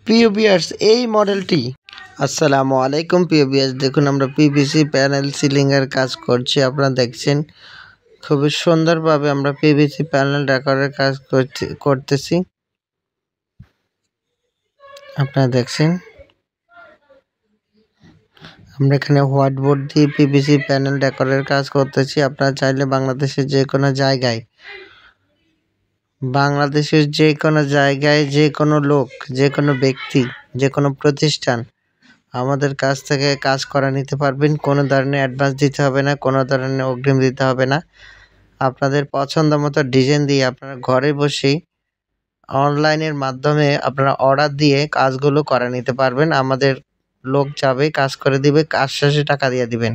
প্রিয় ভিউয়ার্স, এই মডেলটি আসসালামু আলাইকুম। প্রিয় ভিউয়ার্স, দেখুন আমরা পিভিসি প্যানেল সিলিংয়ের কাজ করছি। আপনারা দেখছেন খুবই সুন্দরভাবে আমরা পিভিসি প্যানেল ডেকোরের কাজ করতেছি। আপনারা দেখছেন আমরা এখানে হোয়াইট বোর্ড দিয়ে পিভিসি প্যানেল ডেকোরের কাজ করতেছি। আপনারা চাইলে বাংলাদেশের যে কোনো জায়গায় যে কোনো লোক, যে কোনো ব্যক্তি, যে কোনো প্রতিষ্ঠান আমাদের কাছ থেকে কাজ করা নিতে পারবেন। কোনো ধরনের অ্যাডভান্স দিতে হবে না, কোনো ধরনের অগ্রিম দিতে হবে না। আপনাদের পছন্দ মতো ডিজাইন দিয়ে আপনারা ঘরে বসেই অনলাইনের মাধ্যমে আপনারা অর্ডার দিয়ে কাজগুলো করা নিতে পারবেন। আমাদের লোক যাবে, কাজ করে দিবে, কাজ শেষে টাকা দিয়ে দিবেন।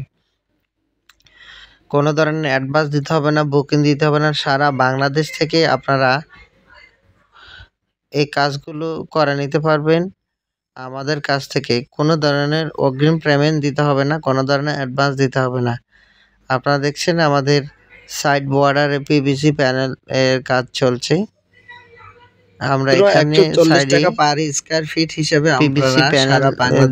কোনো ধরনের অ্যাডভান্স দিতে হবে না, বুকিং দিতে হবে না। সারা বাংলাদেশ থেকে আপনারা এই কাজগুলো করে নিতে পারবেন আমাদের কাছ থেকে। কোনো ধরনের অগ্রিম পেমেন্ট দিতে হবে না, কোনো ধরনের অ্যাডভান্স দিতে হবে না। আপনারা দেখছেন আমাদের সাইড বর্ডারে পিভিসি প্যানেল এর কাজ চলছে। আমরা এখানে সাইডে পার স্কয়ার ফিট হিসেবে পিভিসি প্যানেল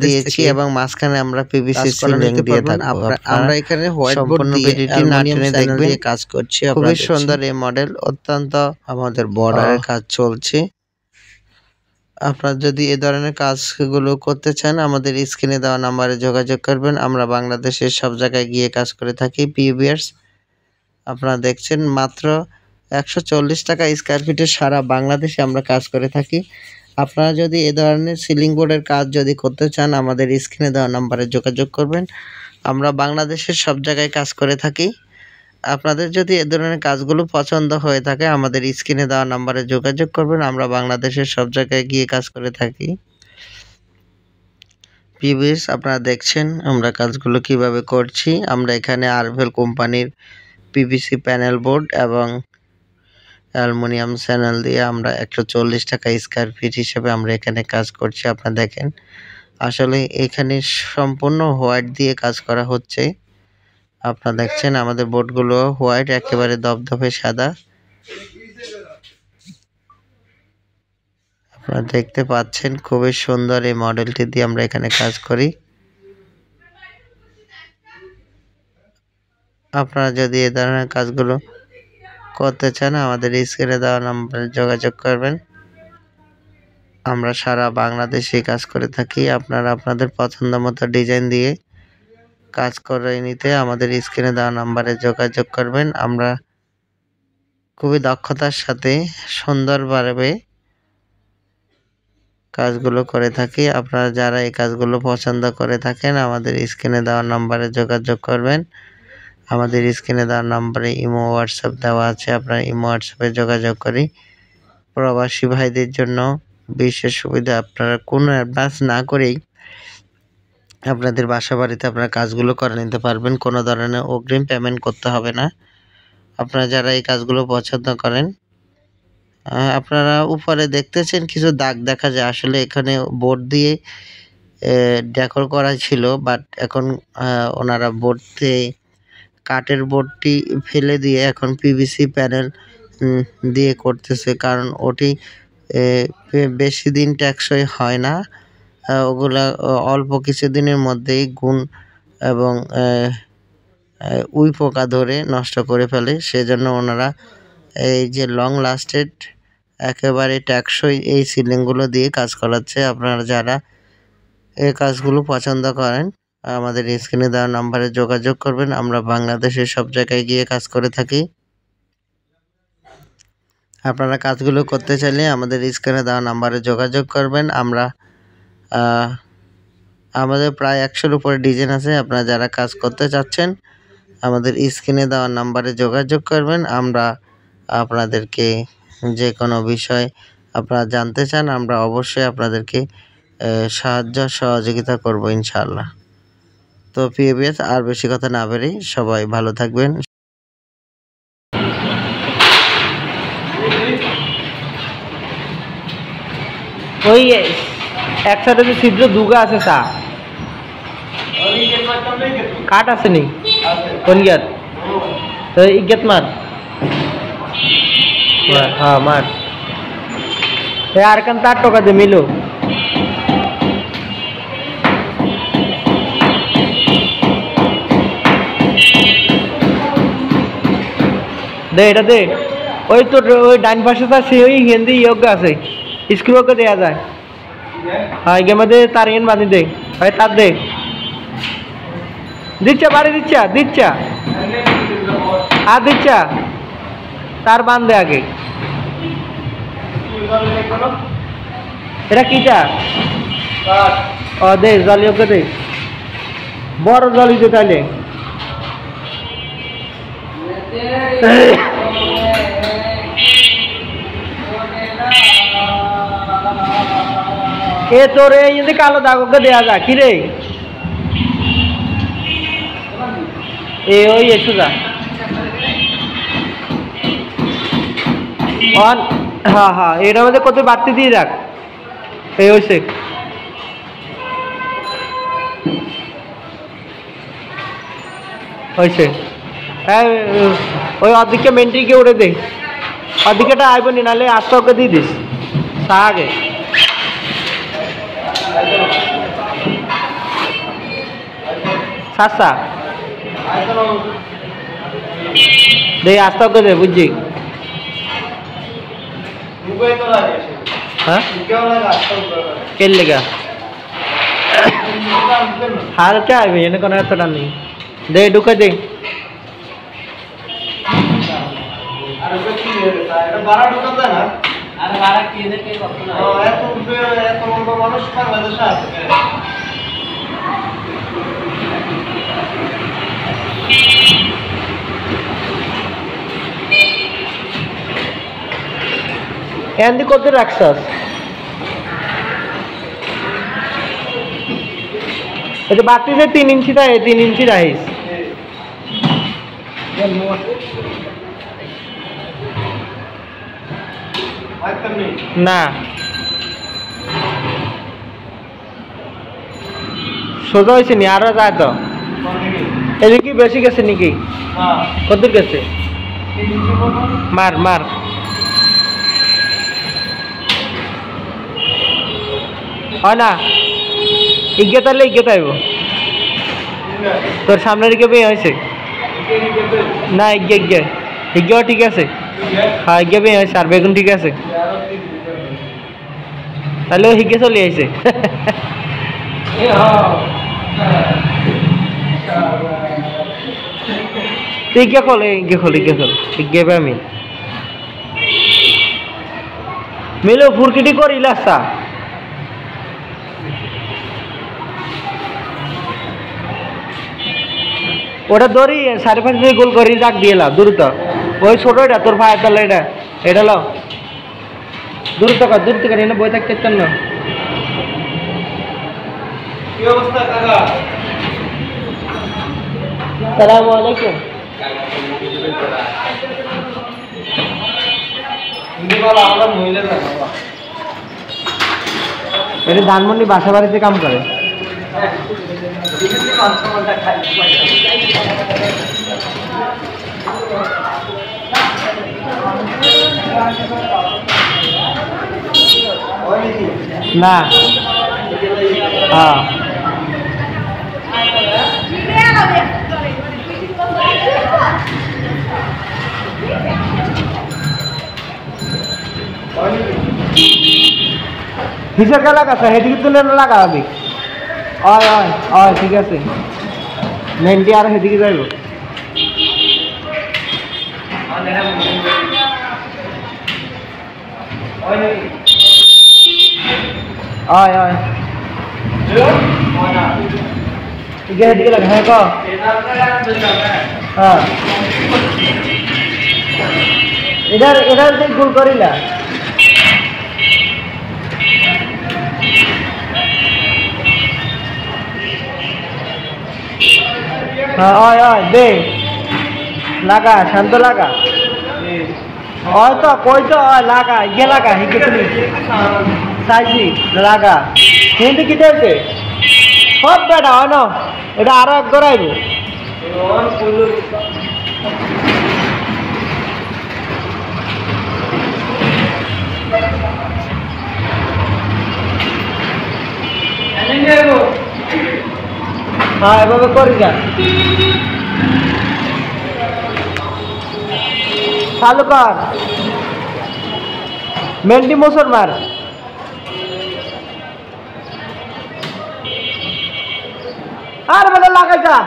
দিয়েছি এবং মাঝখানে আমরা পিভিসি সিলিং দিয়ে থাকবো। আমরা এখানে হোয়াইট বোর্ড দিয়ে না টেনে দেখবেন কাজ করছি। খুবই সুন্দর এই মডেল, অত্যন্ত আমাদের বর্ডারের কাজ চলছে। আপনারা যদি এই ধরনের কাজগুলো করতে চান আমাদের স্ক্রিনে দেওয়া নাম্বারে যোগাযোগ করবেন। আমরা বাংলাদেশের সব জায়গায় গিয়ে কাজ করে থাকি। ভিউয়ার্স, আপনারা দেখছেন মাত্র 140 টাকা স্কয়ার ফিটে সারা বাংলাদেশে আমরা কাজ করে থাকি। আপনারা যদি এই ধরনের সিলিং বোর্ডের কাজ যদি করতে চান আমাদের স্ক্রিনে দেওয়া নাম্বারে যোগাযোগ করবেন। আমরা বাংলাদেশের সব জায়গায় কাজ করে থাকি। আপনাদের যদি এ ধরনের কাজগুলো পছন্দ হয়ে থাকে আমাদের স্ক্রিনে দেওয়া নাম্বারে যোগাযোগ করবেন। আমরা বাংলাদেশের সব জায়গায় গিয়ে কাজ করে থাকি। ভিউয়ার্স, আপনারা দেখছেন আমরা কাজগুলো কিভাবে করছি। আমরা এখানে আরভেল কোম্পানির পিভিসি প্যানেল বোর্ড এবং অ্যালুমিনিয়াম চ্যানেল দিয়ে আমরা 140 টাকা স্কয়ার ফিট হিসেবে আমরা এখানে কাজ করছি। আপনারা দেখেন আসলে এখানে সম্পূর্ণ হোয়াইট দিয়ে কাজ করা হচ্ছে। আপনারা দেখছেন আমাদের বোর্ডগুলো হোয়াইট, একেবারে দপদপে সাদা। আপনারা দেখতে পাচ্ছেন খুবই সুন্দর এই মডেলটি দিয়ে আমরা এখানে কাজ করি। আপনারা যদি এই ধরনের কাজগুলো করতে চান আমাদের স্ক্রিনে দেওয়া নাম্বারে যোগাযোগ করবেন। আমরা সারা বাংলাদেশে কাজ করে থাকি। আপনারা আপনাদের পছন্দ মতো ডিজাইন দিয়ে কাজ করে নিতে আমাদের স্ক্রিনে দেওয়া নাম্বারে যোগাযোগ করবেন। আমরা খুবই দক্ষতার সাথে সুন্দরভাবে কাজগুলো করে থাকি। আপনারা যারা এই কাজগুলো পছন্দ করে থাকেন আমাদের স্ক্রিনে দেওয়া নাম্বারে যোগাযোগ করবেন। আমাদের স্ক্রিনে দেওয়া নাম্বারে ইমো হোয়াটসঅ্যাপ দেওয়া আছে, আপনারা ইমো হোয়াটসঅ্যাপে যোগাযোগ করি। প্রবাসী ভাইদের জন্য বিশেষ সুবিধা, আপনারা কোনো অ্যাডভান্স না করেই আপনাদের বাসা বাড়িতে আপনারা কাজগুলো করে নিতে পারবেন। কোনো ধরনের অগ্রিম পেমেন্ট করতে হবে না। আপনারা যারা এই কাজগুলো পছন্দ করেন, আপনারা উপরে দেখতেছেন কিছু দাগ দেখা যায়। আসলে এখানে বোর্ড দিয়ে ডেকোর করা ছিল, বাট এখন ওনারা বোর্ডতে কাঠের বোর্ডটি ফেলে দিয়ে এখন পিভিসি প্যানেল দিয়ে করতেছে, কারণ ওটি বেশি দিন টেকসই হয় না। ওগুলা অল্প কিছুদিনের মধ্যেই গুণ এবং উই পোকা ধরে নষ্ট করে ফেলে। সেজন্য ওনারা এই যে লং লাস্টেড একেবারে টেকসই এই সিলিংগুলো দিয়ে কাজ করাচ্ছে। আপনারা যারা এই কাজগুলো পছন্দ করেন আমাদের স্ক্রিনে দেওয়া নাম্বারে যোগাযোগ করবেন। আমরা বাংলাদেশের সব জায়গায় গিয়ে কাজ করে থাকি। আপনারা কাজগুলো করতে চাইলে আমাদের স্ক্রিনে দেওয়া নাম্বারে যোগাযোগ করবেন। আমাদের প্রায় 100-এর উপরে ডিজাইন আছে। আপনারা যারা কাজ করতে চাচ্ছেন আমাদের স্ক্রিনে দেওয়া নাম্বারে যোগাযোগ করবেন। আমরা আপনাদেরকে যে কোনো বিষয় আপনারা জানতে চান আমরা অবশ্যই আপনাদেরকে সাহায্য সহযোগিতা করব ইনশাআল্লাহ। তো ভিউয়ার্স, আর বেশি কথা না বেরিয়ে সবাই ভালো থাকবেন। ওই একসাথে যে ছিদ্র দুগা আছে তা কাঠ আছে নি কোন গিয়াত তো ইজ্ঞাত মার হ্যাঁ মার আর কান তার টাকা দে মিলো দে এটা দে ওই তোর ওই ডাইন পাশে তার সে ওই হিন্দি যোগ্য আছে স্ক্রুকে দেওয়া যায় হ্যাঁ এর মধ্যে তার ইন বাঁধি দে ভাই তার দে দিচ্ছা বাড়ি দিচ্ছা দিচ্ছা আর দিচ্ছা তার বাঁধ দে আগে এটা কিটা ও দে জলিওকে দে বড় জলি দে তাহলে এ তোর এই যদি কালো দাগকে দেয়া যা কি রে এ ওই এসো যা অন হ্যাঁ হ্যাঁ এটার মধ্যে কত বাড়তি দিয়ে রাখ এই হয়েছে হয়েছে হ্যাঁ ওই অর্ধেকটা মেন্ট্রিকে উড়ে দে অর্ধেকটা আইব নি নাহলে আস্তে ওকে দিয়ে দিস তা আগে সাতটা দে আস্তে ওকে দে বুঝছি হ্যাঁ কে লেগা হালকা আইবে এনে কোনো এতটা নেই দে ঢুকে দে এন্দি কত রাখছস এটা বাতি যে 3 ইঞ্চি তা 3 ইঞ্চি রাখিস না সোজা হয়েছে নি আরো যায় তো এদিকে কি বেশি গেছে নাকি কত গেছে মার মার হয় না ইগে তাহলে ইগে তাইব তোর সামনের দিকে বেয়ে হয়েছে না ইগে ইগে ইগেও ঠিক আছে হ্যাঁ ইগে বেয়ে হয়েছে আর বেগুন ঠিক আছে তাহলে ও হিগে চলে আইছে তুই ইগে খোল ইগে খোল ইগে খোল ইগে বে আমি মিলো ফুরকিটি করি লাসা ওটা দড়ি 5.5 দিয়ে গোল করি দাগ দিয়ে লাও দ্রুত ওই ছোটটা তোর ভাই তাহলে এটা লাও দ্রুত কর এনে বই থাকতে চান না কি অবস্থা কাকা আসসালামু আলাইকুম ইন্দিবালা আমরা মহিলা না বাবা এর ধানমন্ডি বাসা বাড়িতে কাম করে না হ্যাঁ হিসাব কে লাগাছে হেদিকে তুলে লাগাবি হয় ঠিক আছে মেনটি আর হেদিকে যাইব হয় ঠিক আছে হেদিকে লাগা হ্যাঁ ক হ্যাঁ এটার গোল করিলা হয় দে লাগা শান্ত লাগা হয় তো কই তো লাগা ইয়ে লাগা হিকে তুমি সাইজি লাগা কিন্তু কি হয়েছে সব বেটা হয় না এটা আরো এক গড়াইব হ্যাঁ এভাবে করি যা চালু কর মেন্ডি মোসর মার আর বেটা লাগাই যা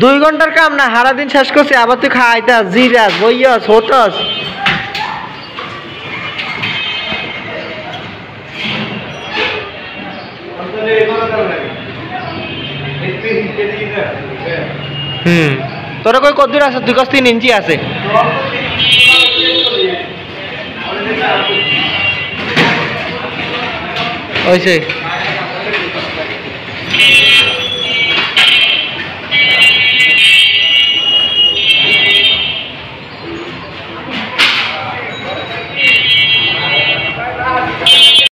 দুই ঘন্টার কাম না সারা দিন শেষ করছি আবার তুই খাইতাস জিরাস বইয়াস হতাস তোরা কই কত দূর আছে তুই কস 3 ইঞ্চি আছে ওইসে